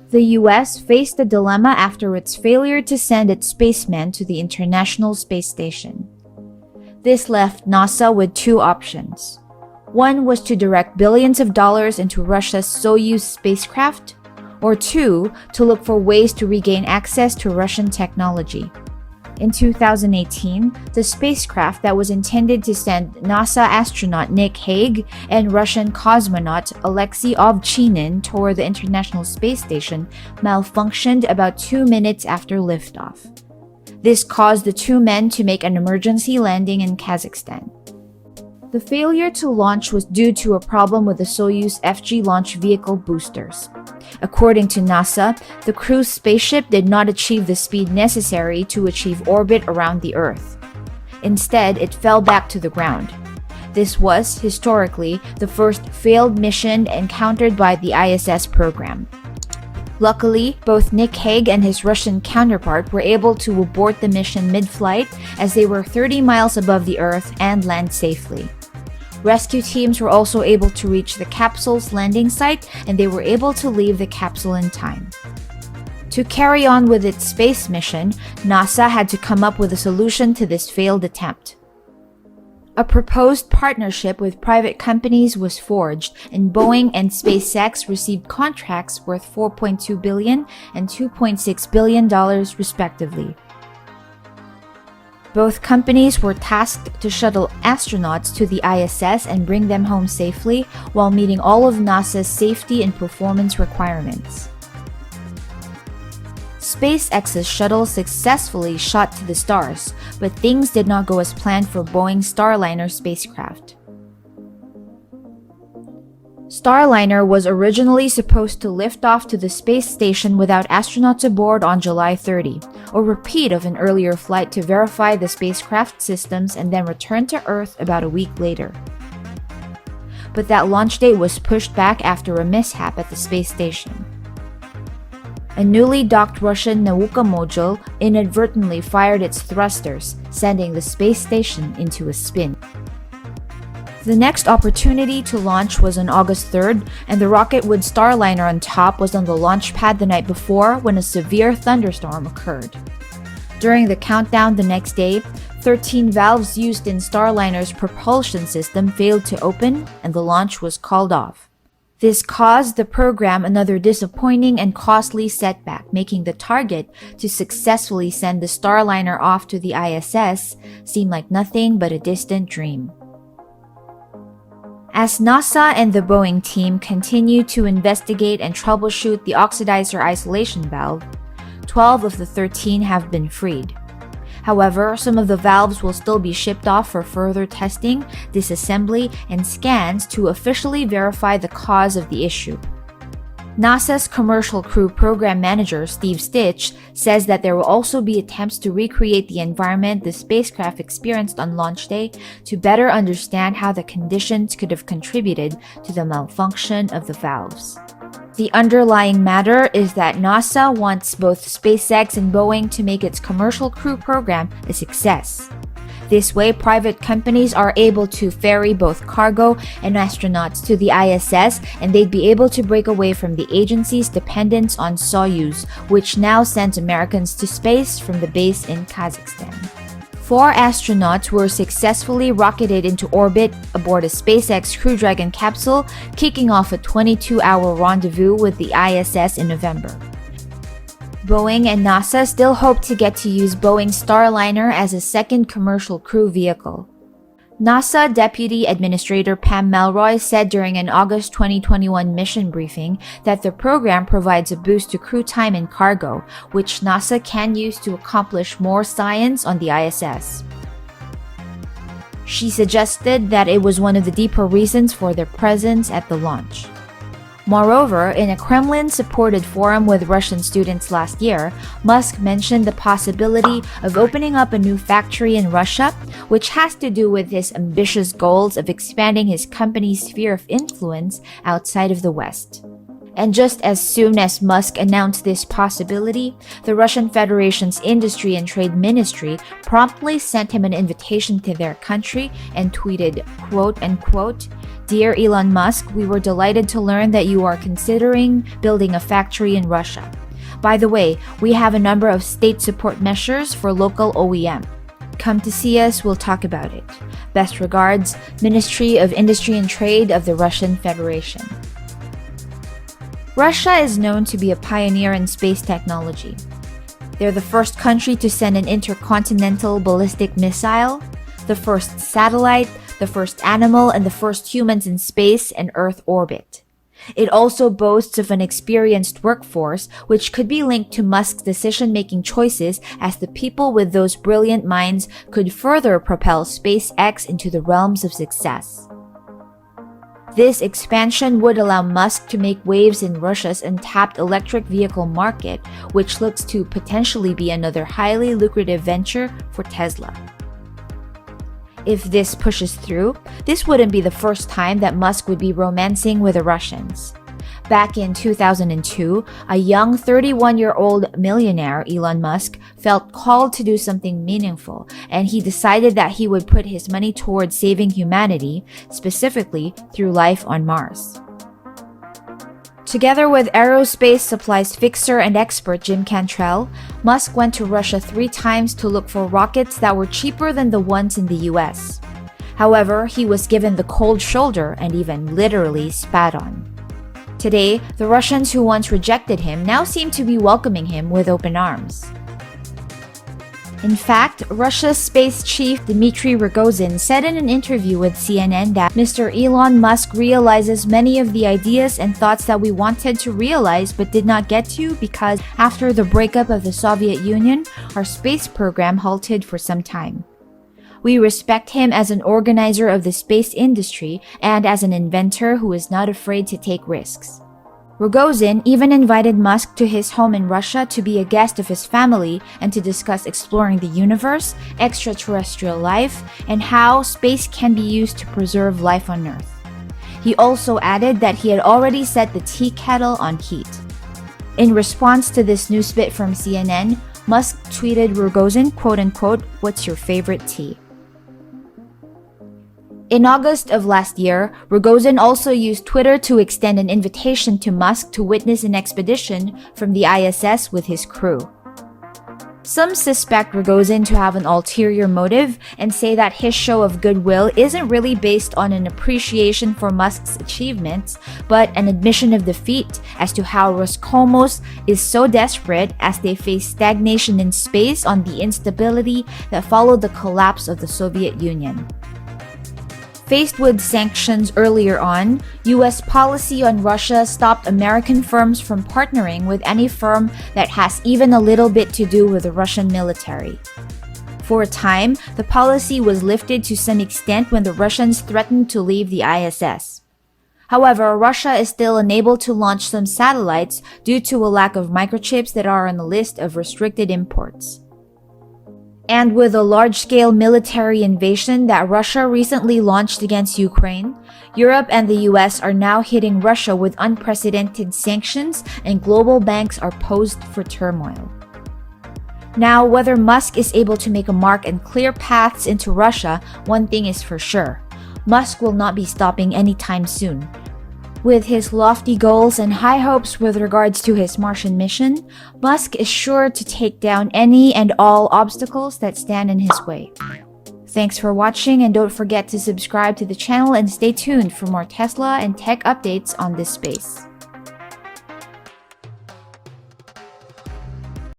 The US faced a dilemma after its failure to send its spacemen to the International Space Station. This left NASA with two options. One was to direct billions of dollars into Russia's Soyuz spacecraft, or two, to look for ways to regain access to Russian technology. In 2018, the spacecraft that was intended to send NASA astronaut Nick Hague and Russian cosmonaut Alexei Ovchinin toward the International Space Station malfunctioned about 2 minutes after liftoff. This caused the two men to make an emergency landing in Kazakhstan. The failure to launch was due to a problem with the Soyuz FG launch vehicle boosters. According to NASA, the crew's spaceship did not achieve the speed necessary to achieve orbit around the Earth. Instead, it fell back to the ground. This was, historically, the first failed mission encountered by the ISS program. Luckily, both Nick Hague and his Russian counterpart were able to abort the mission mid-flight as they were 30 miles above the Earth and land safely. Rescue teams were also able to reach the capsule's landing site, and they were able to leave the capsule in time. To carry on with its space mission, NASA had to come up with a solution to this failed attempt. A proposed partnership with private companies was forged, and Boeing and SpaceX received contracts worth $4.2 billion and $2.6 billion, respectively. Both companies were tasked to shuttle astronauts to the ISS and bring them home safely while meeting all of NASA's safety and performance requirements. SpaceX's shuttle successfully shot to the stars, but things did not go as planned for Boeing's Starliner spacecraft. Starliner was originally supposed to lift off to the space station without astronauts aboard on July 30, a repeat of an earlier flight to verify the spacecraft systems and then return to Earth about a week later. But that launch date was pushed back after a mishap at the space station. A newly docked Russian Nauka module inadvertently fired its thrusters, sending the space station into a spin. The next opportunity to launch was on August 3rd, and the rocket with Starliner on top was on the launch pad the night before when a severe thunderstorm occurred. During the countdown the next day, 13 valves used in Starliner's propulsion system failed to open, and the launch was called off. This caused the program another disappointing and costly setback, making the target to successfully send the Starliner off to the ISS seem like nothing but a distant dream. As NASA and the Boeing team continue to investigate and troubleshoot the oxidizer isolation valve, 12 of the 13 have been freed. However, some of the valves will still be shipped off for further testing, disassembly, and scans to officially verify the cause of the issue. NASA's Commercial Crew Program Manager Steve Stitch says that there will also be attempts to recreate the environment the spacecraft experienced on launch day to better understand how the conditions could have contributed to the malfunction of the valves. The underlying matter is that NASA wants both SpaceX and Boeing to make its Commercial Crew program a success. This way, private companies are able to ferry both cargo and astronauts to the ISS, and they'd be able to break away from the agency's dependence on Soyuz, which now sends Americans to space from the base in Kazakhstan. 4 astronauts were successfully rocketed into orbit aboard a SpaceX Crew Dragon capsule, kicking off a 22-hour rendezvous with the ISS in November. Boeing and NASA still hope to get to use Boeing's Starliner as a second commercial crew vehicle. NASA Deputy Administrator Pam Melroy said during an August 2021 mission briefing that the program provides a boost to crew time and cargo, which NASA can use to accomplish more science on the ISS. She suggested that it was one of the deeper reasons for their presence at the launch. Moreover, in a Kremlin-supported forum with Russian students last year, Musk mentioned the possibility of opening up a new factory in Russia, which has to do with his ambitious goals of expanding his company's sphere of influence outside of the West. And just as soon as Musk announced this possibility, the Russian Federation's Industry and Trade Ministry promptly sent him an invitation to their country and tweeted, quote-unquote, Dear Elon Musk, we were delighted to learn that you are considering building a factory in Russia. By the way, we have a number of state support measures for local OEM. Come to see us, we'll talk about it. Best regards, Ministry of Industry and Trade of the Russian Federation. Russia is known to be a pioneer in space technology. They're the first country to send an intercontinental ballistic missile, the first satellite, the first animal, and the first humans in space and Earth orbit. It also boasts of an experienced workforce, which could be linked to Musk's decision-making choices, as the people with those brilliant minds could further propel SpaceX into the realms of success. This expansion would allow Musk to make waves in Russia's untapped electric vehicle market, which looks to potentially be another highly lucrative venture for Tesla. If this pushes through, this wouldn't be the first time that Musk would be romancing with the Russians. Back in 2002, a young 31-year-old millionaire, Elon Musk, felt called to do something meaningful, and he decided that he would put his money towards saving humanity, specifically through life on Mars. Together with aerospace supplies fixer and expert Jim Cantrell, Musk went to Russia 3 times to look for rockets that were cheaper than the ones in the US. However, he was given the cold shoulder and even literally spat on. Today, the Russians who once rejected him now seem to be welcoming him with open arms. In fact, Russia's space chief Dmitry Rogozin said in an interview with CNN that Mr. Elon Musk realizes many of the ideas and thoughts that we wanted to realize but did not get to because after the breakup of the Soviet Union, our space program halted for some time. We respect him as an organizer of the space industry and as an inventor who is not afraid to take risks. Rogozin even invited Musk to his home in Russia to be a guest of his family and to discuss exploring the universe, extraterrestrial life, and how space can be used to preserve life on Earth. He also added that he had already set the tea kettle on heat. In response to this news bit from CNN, Musk tweeted Rogozin, quote-unquote, "What's your favorite tea?" In August of last year, Rogozin also used Twitter to extend an invitation to Musk to witness an expedition from the ISS with his crew. Some suspect Rogozin to have an ulterior motive and say that his show of goodwill isn't really based on an appreciation for Musk's achievements, but an admission of defeat as to how Roscosmos is so desperate as they face stagnation in space on the instability that followed the collapse of the Soviet Union. Faced with sanctions earlier on, US policy on Russia stopped American firms from partnering with any firm that has even a little bit to do with the Russian military. For a time, the policy was lifted to some extent when the Russians threatened to leave the ISS. However, Russia is still unable to launch some satellites due to a lack of microchips that are on the list of restricted imports. And with a large-scale military invasion that Russia recently launched against Ukraine, Europe and the US are now hitting Russia with unprecedented sanctions and global banks are posed for turmoil. Now, whether Musk is able to make a mark and clear paths into Russia, one thing is for sure. Musk will not be stopping anytime soon. With his lofty goals and high hopes with regards to his Martian mission, Musk is sure to take down any and all obstacles that stand in his way. Thanks for watching, and don't forget to subscribe to the channel and stay tuned for more Tesla and tech updates on this space.